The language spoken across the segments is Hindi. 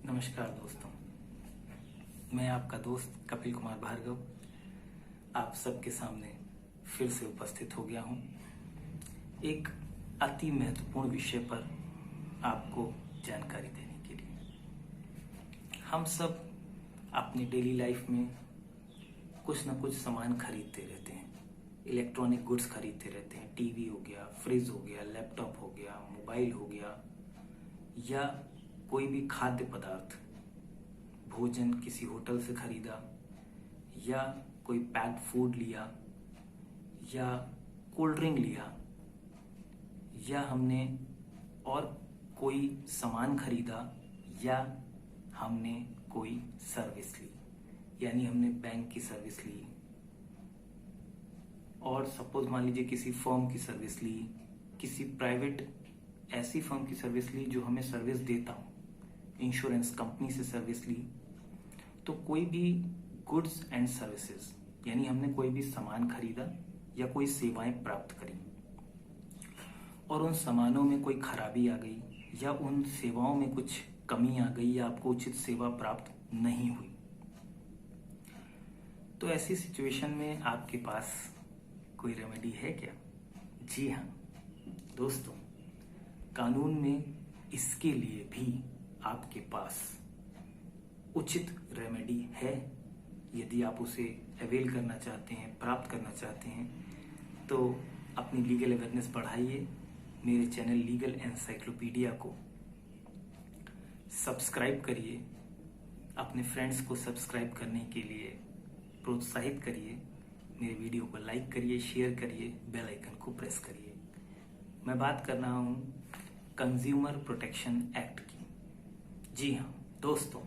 नमस्कार दोस्तों, मैं आपका दोस्त कपिल कुमार भार्गव आप सबके सामने फिर से उपस्थित हो गया हूं एक अति महत्वपूर्ण विषय पर आपको जानकारी देने के लिए। हम सब अपनी डेली लाइफ में कुछ न कुछ सामान खरीदते रहते हैं, इलेक्ट्रॉनिक गुड्स खरीदते रहते हैं। टीवी हो गया, फ्रिज हो गया, लैपटॉप हो गया, मोबाइल हो गया, या कोई भी खाद्य पदार्थ, भोजन किसी होटल से खरीदा, या कोई पैक्ड फूड लिया, या कोल्ड ड्रिंक लिया, या हमने और कोई सामान खरीदा, या हमने कोई सर्विस ली, यानी हमने बैंक की सर्विस ली, और सपोज मान लीजिए किसी फर्म की सर्विस ली, किसी प्राइवेट ऐसी फर्म की सर्विस ली जो हमें सर्विस देता हो, इंश्योरेंस कंपनी से सर्विस ली। तो कोई भी गुड्स एंड सर्विसेज, यानी हमने कोई भी सामान खरीदा या कोई सेवाएं प्राप्त करी, और उन सामानों में कोई खराबी आ गई या उन सेवाओं में कुछ कमी आ गई या आपको उचित सेवा प्राप्त नहीं हुई, तो ऐसी सिचुएशन में आपके पास कोई रेमेडी है क्या? जी हाँ दोस्तों, कानून में इसके लिए भी आपके पास उचित रेमेडी है। यदि आप उसे अवेल करना चाहते हैं, प्राप्त करना चाहते हैं, तो अपनी लीगल अवेयरनेस बढ़ाइए। मेरे चैनल लीगल एनसाइक्लोपीडिया को सब्सक्राइब करिए, अपने फ्रेंड्स को सब्सक्राइब करने के लिए प्रोत्साहित करिए, मेरे वीडियो को लाइक करिए, शेयर करिए, बेल आइकन को प्रेस करिए। मैं बात कर रहा हूं कंज्यूमर प्रोटेक्शन एक्ट की। जी हाँ दोस्तों,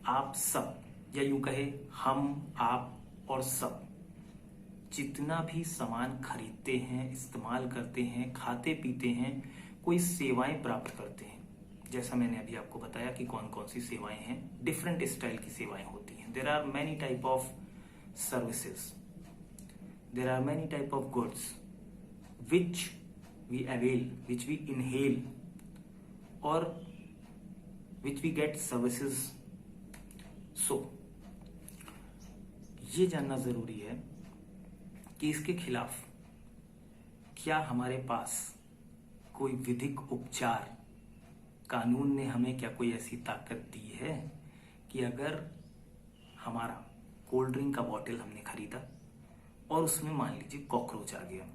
आप सब, या यूं कहे हम, आप और सब, जितना भी सामान खरीदते हैं, इस्तेमाल करते हैं, खाते पीते हैं, कोई सेवाएं प्राप्त करते हैं, जैसा मैंने अभी आपको बताया कि कौन कौन सी सेवाएं हैं, डिफरेंट स्टाइल की सेवाएं होती हैं। There are many type of services, there are many type of goods which we avail, which we inhale, और which we get services। So, ये जानना जरूरी है कि इसके खिलाफ क्या हमारे पास कोई विधिक उपचार, कानून ने हमें क्या कोई ऐसी ताकत दी है कि अगर हमारा कोल्ड ड्रिंक का बॉटल हमने खरीदा और उसमें मान लीजिए कॉकरोच आ गया,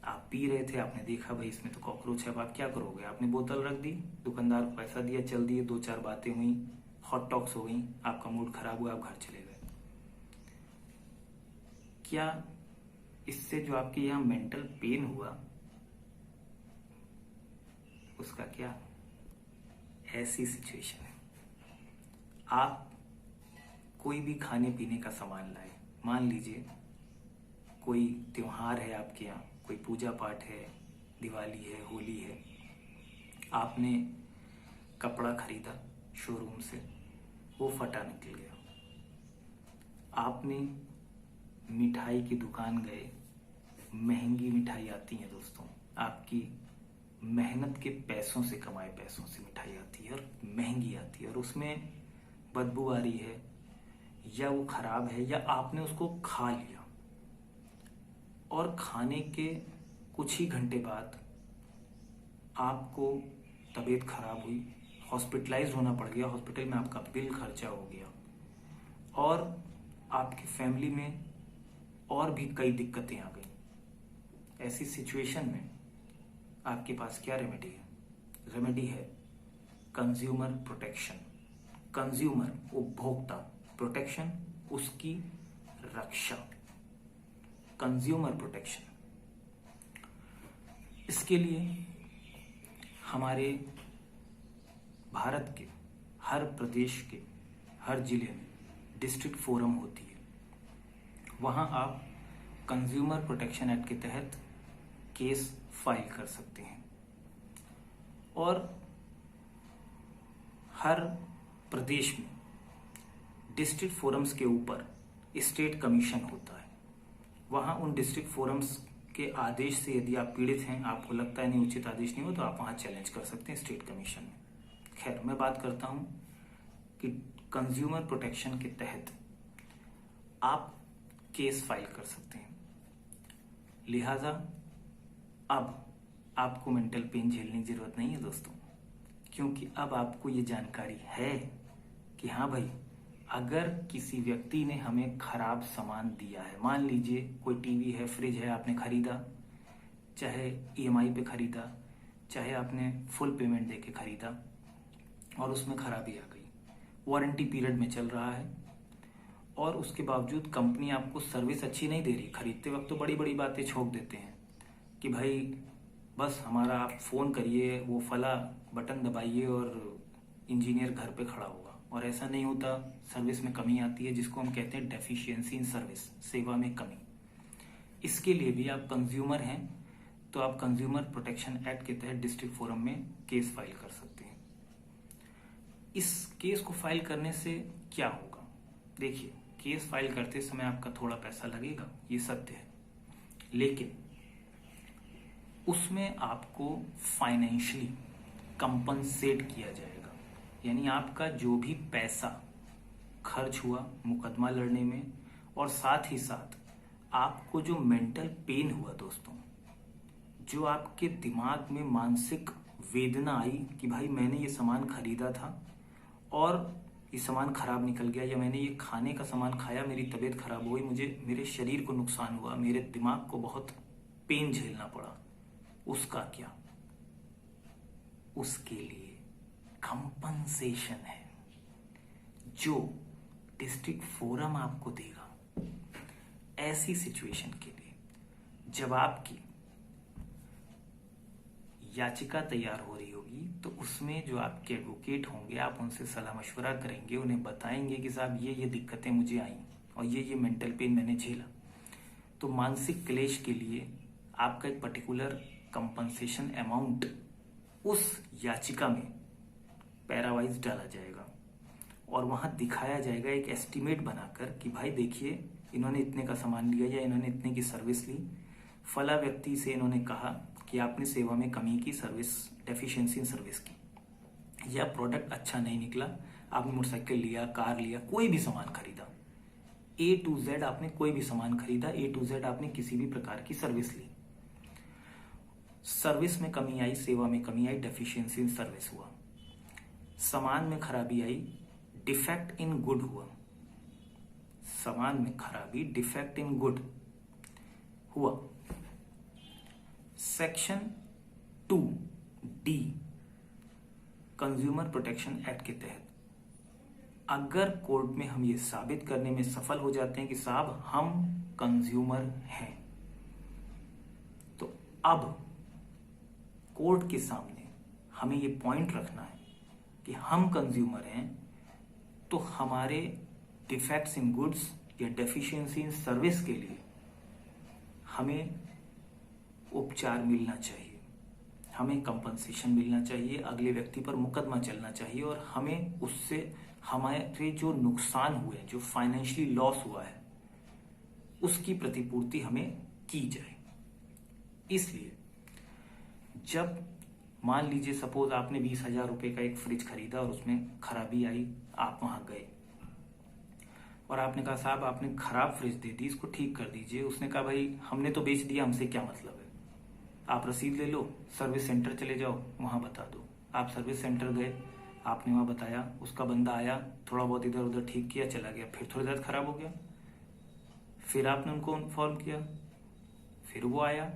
आप पी रहे थे, आपने देखा भाई इसमें तो कॉकरोच है, अब आप क्या करोगे? आपने बोतल रख दी, दुकानदार को पैसा दिया, चल दिए, दो चार बातें हुई, हॉट टॉक्स हो गई, आपका मूड खराब हुआ, आप घर चले गए। क्या इससे जो आपके यहां मेंटल पेन हुआ उसका क्या? ऐसी सिचुएशन है, आप कोई भी खाने पीने का सामान लाए, मान लीजिए कोई त्योहार है आपके यहाँ, कोई पूजा पाठ है, दिवाली है, होली है, आपने कपड़ा खरीदा शोरूम से, वो फटा निकल गया। आपने मिठाई की दुकान गए, महंगी मिठाई आती है दोस्तों, आपकी मेहनत के पैसों से, कमाए पैसों से मिठाई आती है और महंगी आती है, और उसमें बदबू आ रही है, या वो खराब है, या आपने उसको खा लिया और खाने के कुछ ही घंटे बाद आपको तबीयत खराब हुई, हॉस्पिटलाइज होना पड़ गया, हॉस्पिटल में आपका बिल खर्चा हो गया, और आपकी फैमिली में और भी कई दिक्कतें आ गई। ऐसी सिचुएशन में आपके पास क्या रेमेडी है? रेमेडी है कंज्यूमर प्रोटेक्शन। कंज्यूमर उपभोक्ता, प्रोटेक्शन उसकी रक्षा, कंज्यूमर प्रोटेक्शन। इसके लिए हमारे भारत के हर प्रदेश के हर जिले में डिस्ट्रिक्ट फोरम होती है, वहां आप कंज्यूमर प्रोटेक्शन एक्ट के तहत केस फाइल कर सकते हैं, और हर प्रदेश में डिस्ट्रिक्ट फोरम्स के ऊपर स्टेट कमीशन होता है। वहां उन डिस्ट्रिक्ट फोरम्स के आदेश से यदि आप पीड़ित हैं, आपको लगता है नहीं उचित आदेश नहीं हो, तो आप वहां चैलेंज कर सकते हैं स्टेट कमीशन में। खैर, मैं बात करता हूं कि कंज्यूमर प्रोटेक्शन के तहत आप केस फाइल कर सकते हैं। लिहाजा अब आपको मेंटल पेन झेलने की जरूरत नहीं है दोस्तों, क्योंकि अब आपको ये जानकारी है कि हाँ भाई, अगर किसी व्यक्ति ने हमें खराब सामान दिया है, मान लीजिए कोई टीवी है, फ्रिज है, आपने खरीदा, चाहे ईएमआई पे खरीदा, चाहे आपने फुल पेमेंट देके खरीदा और उसमें खराबी आ गई, वारंटी पीरियड में चल रहा है और उसके बावजूद कंपनी आपको सर्विस अच्छी नहीं दे रही। खरीदते वक्त तो बड़ी बड़ी बातें छोड़ देते हैं कि भाई बस हमारा आप फ़ोन करिए, वो फला बटन दबाइए और इंजीनियर घर पे खड़ा होगा, और ऐसा नहीं होता। सर्विस में कमी आती है, जिसको हम कहते हैं डेफिशिएंसी इन सर्विस, सेवा में कमी। इसके लिए भी आप कंज्यूमर हैं तो आप कंज्यूमर प्रोटेक्शन एक्ट के तहत डिस्ट्रिक्ट फोरम में केस फाइल कर सकते हैं। इस केस को फाइल करने से क्या होगा? देखिए, केस फाइल करते समय आपका थोड़ा पैसा लगेगा, ये सत्य है, लेकिन उसमें आपको फाइनेंशियली कंपनसेट किया जाएगा। यानी आपका जो भी पैसा खर्च हुआ मुकदमा लड़ने में, और साथ ही साथ आपको जो मेंटल पेन हुआ दोस्तों, जो आपके दिमाग में मानसिक वेदना आई कि भाई मैंने ये सामान खरीदा था और ये सामान खराब निकल गया, या मैंने ये खाने का सामान खाया, मेरी तबीयत खराब हो गई, मुझे मेरे शरीर को नुकसान हुआ, मेरे दिमाग को बहुत पेन झेलना पड़ा, उसका क्या? उसके लिए कंपनसेशन है जो डिस्ट्रिक्ट फोरम आपको देगा। ऐसी सिचुएशन के लिए जब आपकी याचिका तैयार हो रही होगी तो उसमें जो आपके एडवोकेट होंगे, आप उनसे सलाह मशवरा करेंगे, उन्हें बताएंगे कि साहब ये दिक्कतें मुझे आई और ये मेंटल पेन मैंने झेला। तो मानसिक क्लेश के लिए आपका एक पर्टिकुलर कंपनसेशन अमाउंट उस याचिका में पैरावाइज डाला जाएगा और वहां दिखाया जाएगा एक एस्टिमेट बनाकर कि भाई देखिए, इन्होंने इतने का सामान लिया या इन्होंने इतने की सर्विस ली, फला व्यक्ति से इन्होंने कहा कि आपने सेवा में कमी की, सर्विस डेफिशिएंसी इन सर्विस की, या प्रोडक्ट अच्छा नहीं निकला, आपने मोटरसाइकिल लिया, कार लिया, कोई भी सामान खरीदा, A to Z आपने कोई भी सामान खरीदा, A to Z आपने किसी भी प्रकार की सर्विस ली, सर्विस में कमी आई, सेवा में कमी आई, डेफिशिएंसी इन सर्विस हुआ, सामान में खराबी आई, डिफेक्ट इन गुड हुआ, सामान में खराबी, डिफेक्ट इन गुड हुआ। Section 2D consumer protection act के तहत अगर कोर्ट में हम ये साबित करने में सफल हो जाते हैं कि साहब हम कंज्यूमर हैं, तो अब कोर्ट के सामने हमें ये पॉइंट रखना है कि हम कंज्यूमर हैं, तो हमारे डिफेक्ट्स इन गुड्स या डेफिशिएंसी इन सर्विस के लिए हमें उपचार मिलना चाहिए, हमें कंपनसेशन मिलना चाहिए, अगले व्यक्ति पर मुकदमा चलना चाहिए और हमें उससे हमारे जो नुकसान हुए, जो फाइनेंशियली लॉस हुआ है, उसकी प्रतिपूर्ति हमें की जाए। इसलिए जब मान लीजिए सपोज आपने 20,000 रुपए का एक फ्रिज खरीदा और उसमें खराबी आई, आप वहां गए और आपने कहा साहब आपने खराब फ्रिज दे दी, इसको ठीक कर दीजिए। उसने कहा भाई हमने तो बेच दिया, हमसे क्या मतलब है, आप रसीद ले लो, सर्विस सेंटर चले जाओ, वहां बता दो। आप सर्विस सेंटर गए, आपने वहां बताया, उसका बंदा आया, थोड़ा बहुत इधर उधर ठीक किया, चला गया, फिर थोड़ी देर खराब हो गया, फिर आपने उनको इन्फॉर्म किया, फिर वो आया,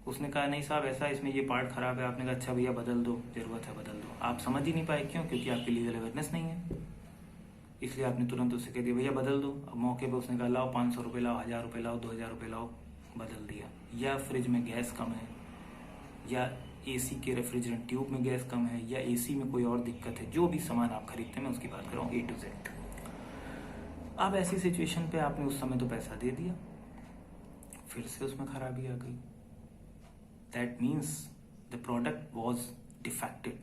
उसने कहा नहीं साहब ऐसा, इसमें ये पार्ट खराब है, आपने कहा अच्छा भैया बदल दो, जरूरत है बदल दो। आप समझ ही नहीं पाए, क्यों? क्योंकि आपकी लीगल अवेयरनेस नहीं है, इसलिए आपने तुरंत उससे कह दिया भैया बदल दो। अब मौके पे उसने कहा लाओ 500 रुपये लाओ, 1000 रुपये लाओ, 2000 रुपये लाओ, बदल दिया। या फ्रिज में गैस कम है, या एसी के रेफ्रिजरेंट ट्यूब में गैस कम है, या एसी में कोई और दिक्कत है, जो भी सामान आप खरीदते हैं मैं उसकी बात कर रहा हूँ, A to Z। अब ऐसी सिचुएशन पे आपने उस समय तो पैसा दे दिया, फिर से उसमें खराबी आ गई, that means the product was defected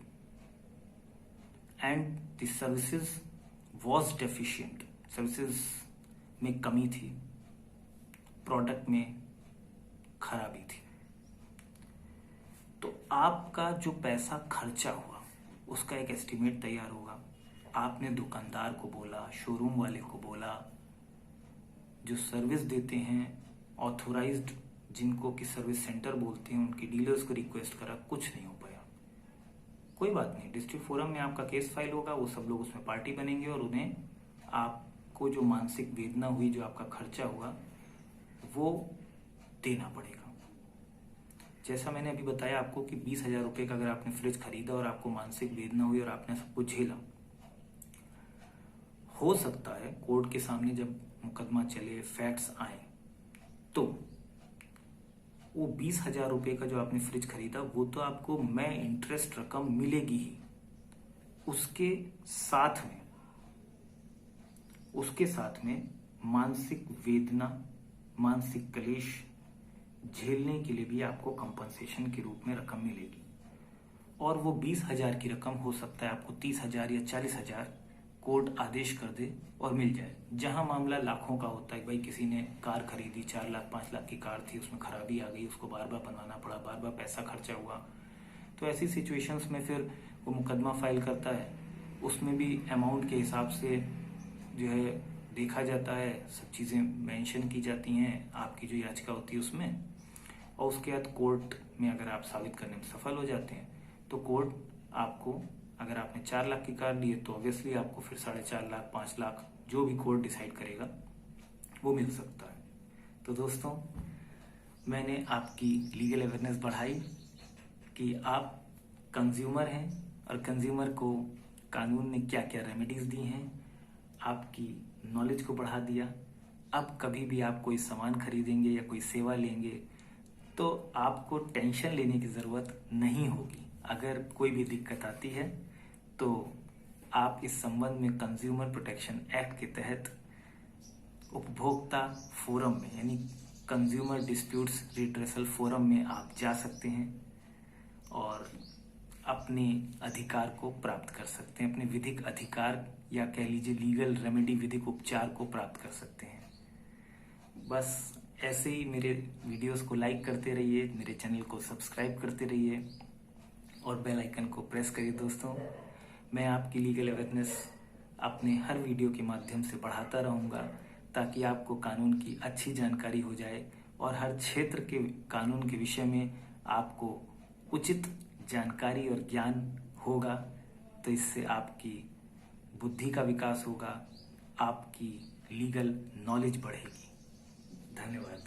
and the services was deficient, services में कमी थी, प्रोडक्ट में खराबी थी। तो आपका जो पैसा खर्चा हुआ उसका एक एस्टिमेट तैयार होगा, आपने दुकानदार को बोला, शोरूम वाले को बोला, जो सर्विस देते हैं, ऑथोराइज्ड जिनको कि सर्विस सेंटर बोलते हैं, उनकी डीलर्स को रिक्वेस्ट करा, कुछ नहीं हो पाया। कोई बात नहीं, डिस्ट्रिक्ट फोरम में आपका केस फाइल होगा, वो सब लोग उसमें पार्टी बनेंगे और उन्हें आपको जो मानसिक वेदना हुई, जो आपका खर्चा हुआ, वो देना पड़ेगा। जैसा मैंने अभी बताया आपको कि 20,000 रुपये का अगर आपने फ्रिज खरीदा और आपको मानसिक वेदना हुई और आपने सबको झेला, हो सकता है कोर्ट के सामने जब मुकदमा चले, फैक्ट्स आए, तो वो 20,000 रुपये का जो आपने फ्रिज खरीदा वो तो आपको मैं इंटरेस्ट रकम मिलेगी ही, उसके साथ में मानसिक वेदना, मानसिक क्लेश झेलने के लिए भी आपको कंपनसेशन के रूप में रकम मिलेगी। और वो 20,000 की रकम हो सकता है आपको 30,000 या 40,000 कोर्ट आदेश कर दे और मिल जाए। जहां मामला लाखों का होता है, भाई किसी ने कार खरीदी, 4 लाख 5 लाख की कार थी, उसमें खराबी आ गई, उसको बार बार बनवाना पड़ा, बार बार पैसा खर्चा हुआ, तो ऐसी सिचुएशंस में फिर वो मुकदमा फाइल करता है। उसमें भी अमाउंट के हिसाब से जो है देखा जाता है, सब चीज़ें मेंशन की जाती हैं आपकी जो याचिका होती है उसमें। और उसके बाद कोर्ट में अगर आप साबित करने में सफल हो जाते हैं तो कोर्ट आपको, अगर आपने 4 लाख की कार ली है तो ऑब्वियसली आपको फिर 4.5 लाख 5 लाख जो भी कोर्ट डिसाइड करेगा वो मिल सकता है। तो दोस्तों, मैंने आपकी लीगल अवेयरनेस बढ़ाई कि आप कंज्यूमर हैं और कंज्यूमर को कानून ने क्या क्या रेमेडीज दी हैं, आपकी नॉलेज को बढ़ा दिया। अब कभी भी आप कोई सामान खरीदेंगे या कोई सेवा लेंगे तो आपको टेंशन लेने की ज़रूरत नहीं होगी। अगर कोई भी दिक्कत आती है तो आप इस संबंध में कंज्यूमर प्रोटेक्शन एक्ट के तहत उपभोक्ता फोरम में, यानी कंज्यूमर डिस्प्यूट्स रिड्रेसल फोरम में आप जा सकते हैं और अपने अधिकार को प्राप्त कर सकते हैं, अपने विधिक अधिकार या कह लीजिए लीगल रेमेडी, विधिक उपचार को प्राप्त कर सकते हैं। बस ऐसे ही मेरे वीडियोस को लाइक करते रहिए, मेरे चैनल को सब्सक्राइब करते रहिए और बेल आइकन को प्रेस करिए। दोस्तों, मैं आपकी लीगल अवेयरनेस अपने हर वीडियो के माध्यम से बढ़ाता रहूँगा ताकि आपको कानून की अच्छी जानकारी हो जाए और हर क्षेत्र के कानून के विषय में आपको उचित जानकारी और ज्ञान होगा। तो इससे आपकी बुद्धि का विकास होगा, आपकी लीगल नॉलेज बढ़ेगी। धन्यवाद।